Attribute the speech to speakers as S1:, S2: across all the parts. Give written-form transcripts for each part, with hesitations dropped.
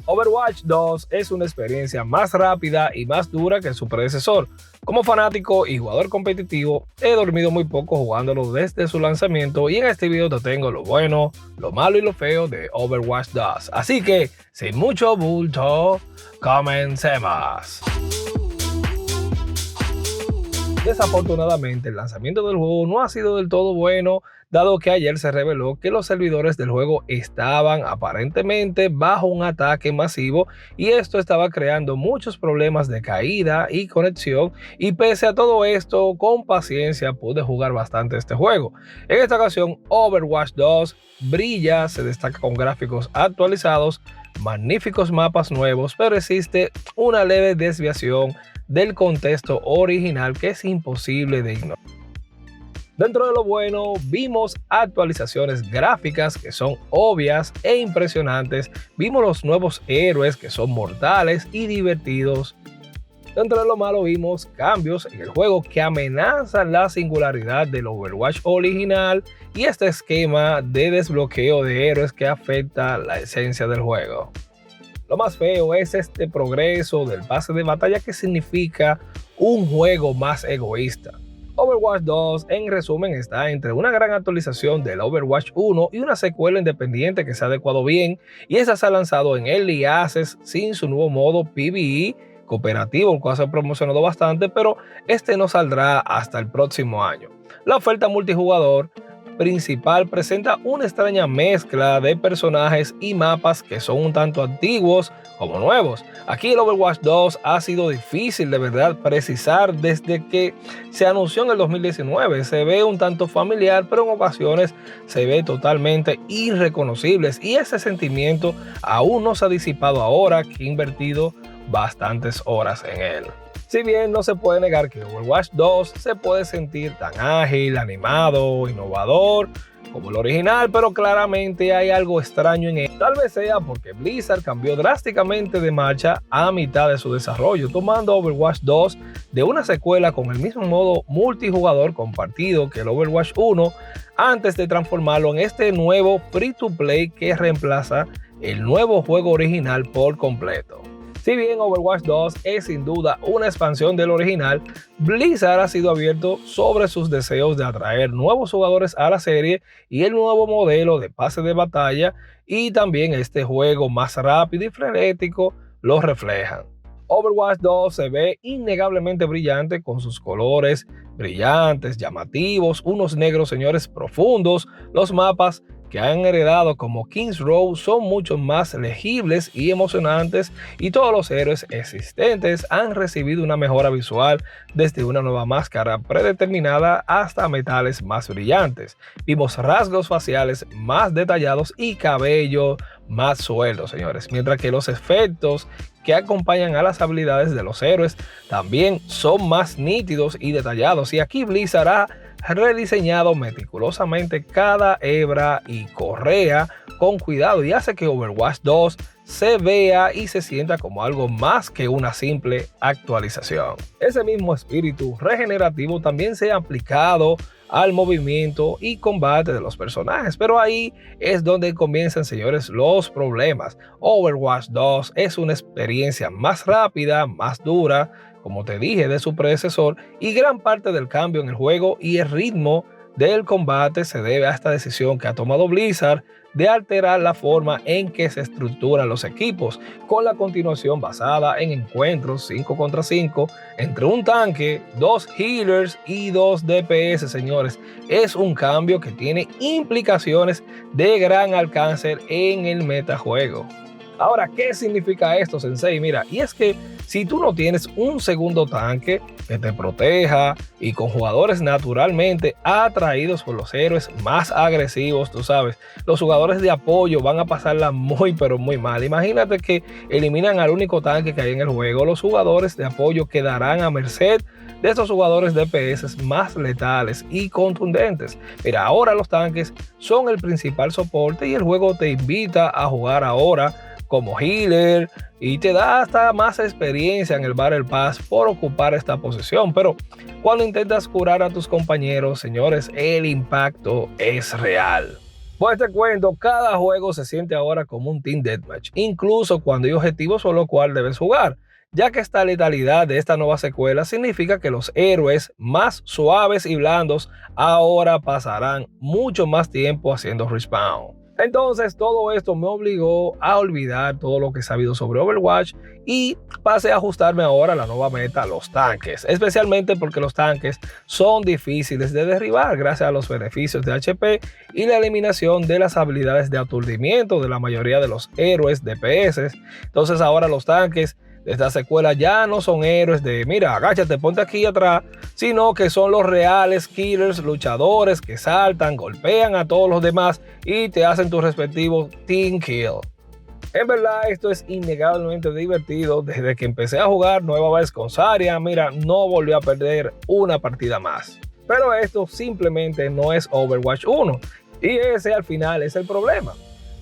S1: Overwatch 2 es una experiencia más rápida y más dura que su predecesor. Como fanático y jugador competitivo, he dormido muy poco jugándolo desde su lanzamiento y en este video te tengo lo bueno, lo malo y lo feo de Overwatch 2. Así que, sin mucho bulto, comencemos. Desafortunadamente, el lanzamiento del juego no ha sido del todo bueno, dado que ayer se reveló que los servidores del juego estaban aparentemente bajo un ataque masivo y esto estaba creando muchos problemas de caída y conexión, y pese a todo esto, con paciencia pude jugar bastante este juego. En esta ocasión, Overwatch 2 brilla, se destaca con gráficos actualizados, magníficos mapas nuevos, pero existe una leve desviación del contexto original que es imposible de ignorar. Dentro de lo bueno, vimos actualizaciones gráficas que son obvias e impresionantes, vimos los nuevos héroes que son mortales y divertidos. Dentro de lo malo, vimos cambios en el juego que amenazan la singularidad del Overwatch original y este esquema de desbloqueo de héroes que afecta la esencia del juego. Lo más feo es este progreso del pase de batalla que significa un juego más egoísta. Overwatch 2, en resumen, está entre una gran actualización del Overwatch 1 y una secuela independiente que se ha adecuado bien, y esta se ha lanzado en Early Access sin su nuevo modo PvE cooperativo, el cual se ha promocionado bastante, pero este no saldrá hasta el próximo año. La oferta multijugador principal presenta una extraña mezcla de personajes y mapas que son un tanto antiguos como nuevos. Aquí el Overwatch 2 ha sido difícil de verdad precisar desde que se anunció en el 2019. Se ve un tanto familiar, pero en ocasiones se ve totalmente irreconocible, y ese sentimiento aún no se ha disipado ahora que he invertido bastantes horas en él. Si bien no se puede negar que Overwatch 2 se puede sentir tan ágil, animado, innovador como el original, pero claramente hay algo extraño en él. Tal vez sea porque Blizzard cambió drásticamente de marcha a mitad de su desarrollo, tomando Overwatch 2 de una secuela con el mismo modo multijugador compartido que el Overwatch 1, antes de transformarlo en este nuevo free to play que reemplaza el nuevo juego original por completo. Si bien Overwatch 2 es sin duda una expansión del original, Blizzard ha sido abierto sobre sus deseos de atraer nuevos jugadores a la serie, y el nuevo modelo de pase de batalla y también este juego más rápido y frenético lo reflejan. Overwatch 2 se ve innegablemente brillante con sus colores brillantes, llamativos, unos negros señores profundos. Los mapas que han heredado como Kings Row son mucho más legibles y emocionantes, y todos los héroes existentes han recibido una mejora visual, desde una nueva máscara predeterminada hasta metales más brillantes. Vimos rasgos faciales más detallados y cabello más suelto, señores, mientras que los efectos que acompañan a las habilidades de los héroes también son más nítidos y detallados, y aquí Blizzard ha rediseñado meticulosamente cada hebra y correa con cuidado, y hace que Overwatch 2 se vea y se sienta como algo más que una simple actualización. Ese mismo espíritu regenerativo también se ha aplicado al movimiento y combate de los personajes, pero ahí es donde comienzan, señores, los problemas. Overwatch 2 es una experiencia más rápida, más dura, como te dije, de su predecesor, y gran parte del cambio en el juego y el ritmo del combate se debe a esta decisión que ha tomado Blizzard de alterar la forma en que se estructuran los equipos, con la continuación basada en encuentros 5 contra 5 entre un tanque, 2 healers y 2 DPS, señores. Es un cambio que tiene implicaciones de gran alcance en el metajuego. Ahora, ¿qué significa esto, Sensei? Mira, y es que si tú no tienes un segundo tanque que te proteja, y con jugadores naturalmente atraídos por los héroes más agresivos, tú sabes, los jugadores de apoyo van a pasarla muy pero muy mal. Imagínate que eliminan al único tanque que hay en el juego. Los jugadores de apoyo quedarán a merced de estos jugadores de DPS más letales y contundentes. Mira, ahora los tanques son el principal soporte, y el juego te invita a jugar ahora como healer y te da hasta más experiencia en el Battle Pass por ocupar esta posición. Pero cuando intentas curar a tus compañeros, señores, el impacto es real. Pues te cuento, cada juego se siente ahora como un Team Deathmatch, incluso cuando hay objetivos por lo cual debes jugar, ya que esta letalidad de esta nueva secuela significa que los héroes más suaves y blandos ahora pasarán mucho más tiempo haciendo respawn. Entonces todo esto me obligó a olvidar todo lo que he sabido sobre Overwatch y pasé a ajustarme ahora a la nueva meta, los tanques, especialmente porque los tanques son difíciles de derribar gracias a los beneficios de HP y la eliminación de las habilidades de aturdimiento de la mayoría de los héroes DPS. Entonces ahora los tanques de esta secuela ya no son héroes de mira, agáchate, ponte aquí atrás, sino que son los reales killers, luchadores que saltan, golpean a todos los demás y te hacen tu respectivo team kill. En verdad esto es innegablemente divertido. Desde que empecé a jugar nueva vez con Zarya, mira, no volví a perder una partida más. Pero esto simplemente no es Overwatch 1 y ese al final es el problema.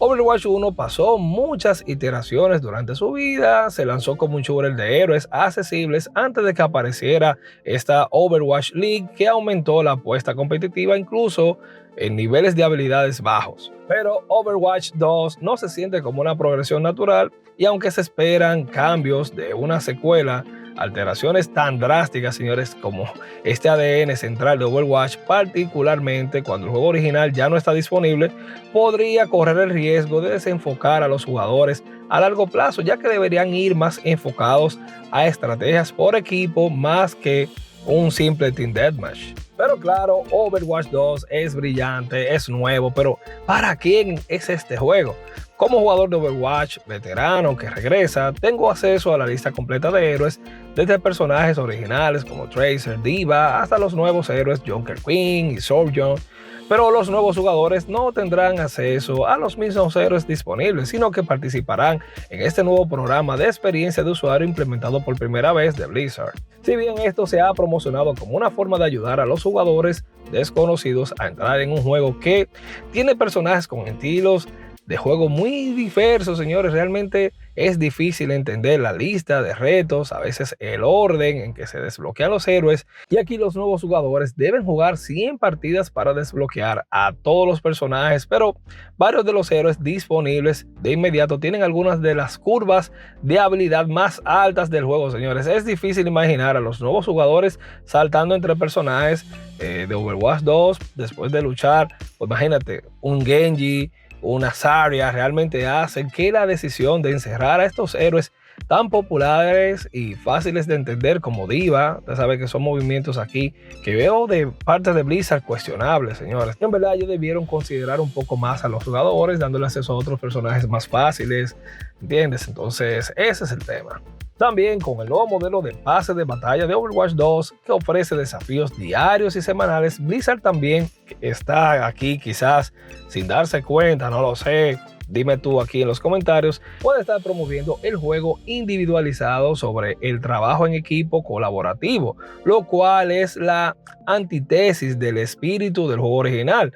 S1: Overwatch 1 pasó muchas iteraciones durante su vida, se lanzó como un shooter de héroes accesibles antes de que apareciera esta Overwatch League que aumentó la apuesta competitiva incluso en niveles de habilidades bajos. Pero Overwatch 2 no se siente como una progresión natural y aunque se esperan cambios de una secuela, alteraciones tan drásticas, señores, como este ADN central de Overwatch, particularmente cuando el juego original ya no está disponible, podría correr el riesgo de desenfocar a los jugadores a largo plazo, ya que deberían ir más enfocados a estrategias por equipo más que un simple Team Deathmatch. Pero claro, Overwatch 2 es brillante, es nuevo, pero ¿para quién es este juego? Como jugador de Overwatch veterano que regresa, tengo acceso a la lista completa de héroes, desde personajes originales como Tracer, D.Va, hasta los nuevos héroes Junker Queen y Sojourn. Pero los nuevos jugadores no tendrán acceso a los mismos héroes disponibles, sino que participarán en este nuevo programa de experiencia de usuario implementado por primera vez de Blizzard. Si bien esto se ha promocionado como una forma de ayudar a los jugadores desconocidos a entrar en un juego que tiene personajes con estilos de juego muy diversos, señores, realmente es difícil entender la lista de retos, a veces el orden en que se desbloquean los héroes, y aquí los nuevos jugadores deben jugar 100 partidas para desbloquear a todos los personajes, pero varios de los héroes disponibles de inmediato tienen algunas de las curvas de habilidad más altas del juego, señores. Es difícil imaginar a los nuevos jugadores saltando entre personajes de Overwatch 2 después de luchar, pues imagínate, un Genji, una Zarya, realmente hacen que la decisión de encerrar a estos héroes tan populares y fáciles de entender como D.Va, usted sabe que son movimientos aquí que veo de parte de Blizzard cuestionables, señores. En verdad ellos debieron considerar un poco más a los jugadores, dándole acceso a otros personajes más fáciles, ¿entiendes? Entonces ese es el tema. También con el nuevo modelo de pase de batalla de Overwatch 2 que ofrece desafíos diarios y semanales, Blizzard también está aquí quizás sin darse cuenta, no lo sé, dime tú aquí en los comentarios, puede estar promoviendo el juego individualizado sobre el trabajo en equipo colaborativo, lo cual es la antítesis del espíritu del juego original.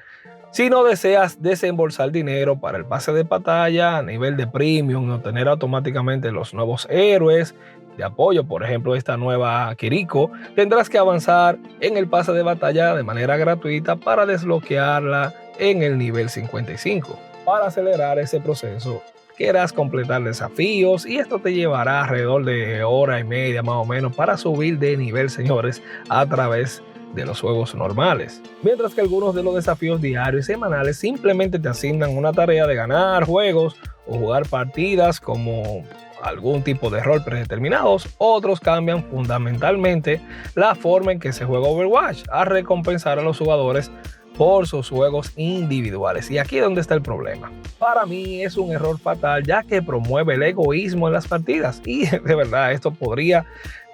S1: Si no deseas desembolsar dinero para el pase de batalla a nivel de premium y obtener automáticamente los nuevos héroes de apoyo, por ejemplo esta nueva Kiriko, tendrás que avanzar en el pase de batalla de manera gratuita para desbloquearla en el nivel 55. Para acelerar ese proceso, querrás completar desafíos y esto te llevará alrededor de hora y media más o menos para subir de nivel, señores, a través de los juegos normales. Mientras que algunos de los desafíos diarios y semanales simplemente te asignan una tarea de ganar juegos o jugar partidas como algún tipo de rol predeterminados, otros cambian fundamentalmente la forma en que se juega Overwatch a recompensar a los jugadores por sus juegos individuales. Y aquí es donde está el problema. Para mí es un error fatal, ya que promueve el egoísmo en las partidas y de verdad esto podría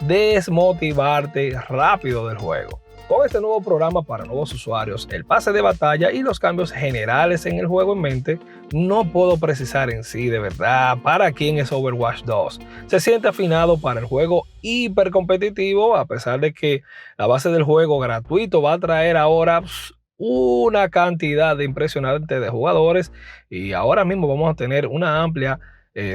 S1: desmotivarte rápido del juego. Con este nuevo programa para nuevos usuarios, el pase de batalla y los cambios generales en el juego en mente, no puedo precisar en sí de verdad para quién es Overwatch 2. Se siente afinado para el juego hipercompetitivo, a pesar de que la base del juego gratuito va a traer ahora una cantidad de impresionante de jugadores y ahora mismo vamos a tener una amplia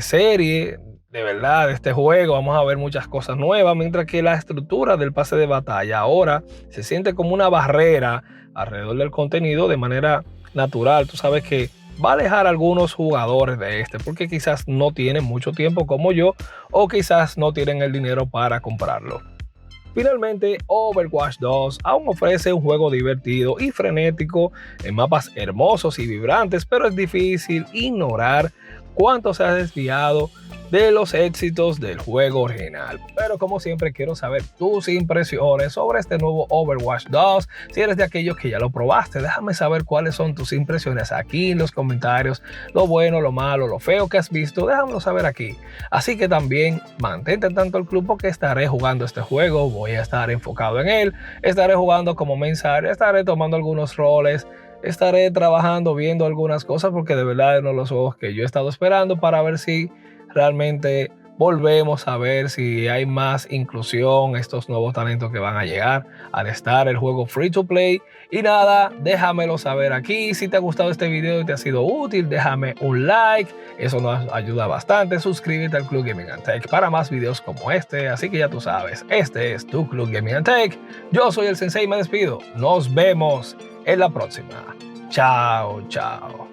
S1: serie de verdad de este juego. Vamos a ver muchas cosas nuevas, mientras que la estructura del pase de batalla ahora se siente como una barrera alrededor del contenido, de manera natural, tú sabes que va a alejar a algunos jugadores de este, porque quizás no tienen mucho tiempo como yo, o quizás no tienen el dinero para comprarlo. Finalmente, Overwatch 2 aún ofrece un juego divertido y frenético en mapas hermosos y vibrantes, pero es difícil ignorar cuánto se ha desviado de los éxitos del juego original. Pero como siempre quiero saber tus impresiones sobre este nuevo Overwatch 2. Si eres de aquellos que ya lo probaste, déjame saber cuáles son tus impresiones aquí en los comentarios. Lo bueno, lo malo, lo feo que has visto, déjamelo saber aquí. Así que también mantente tanto al club porque estaré jugando este juego, voy a estar enfocado en él, estaré jugando como mensaje, estaré tomando algunos roles, estaré trabajando, viendo algunas cosas porque de verdad es uno de los juegos que yo he estado esperando para ver si realmente volvemos a ver si hay más inclusión, estos nuevos talentos que van a llegar al estar el juego free to play. Y nada, déjamelo saber aquí. Si te ha gustado este video y te ha sido útil, déjame un like, eso nos ayuda bastante. Suscríbete al Club Gaming and Tech para más videos como este. Así que ya tú sabes, este es tu Club Gaming and Tech. Yo soy el Sensei y me despido. Nos vemos en la próxima. Chao, chao.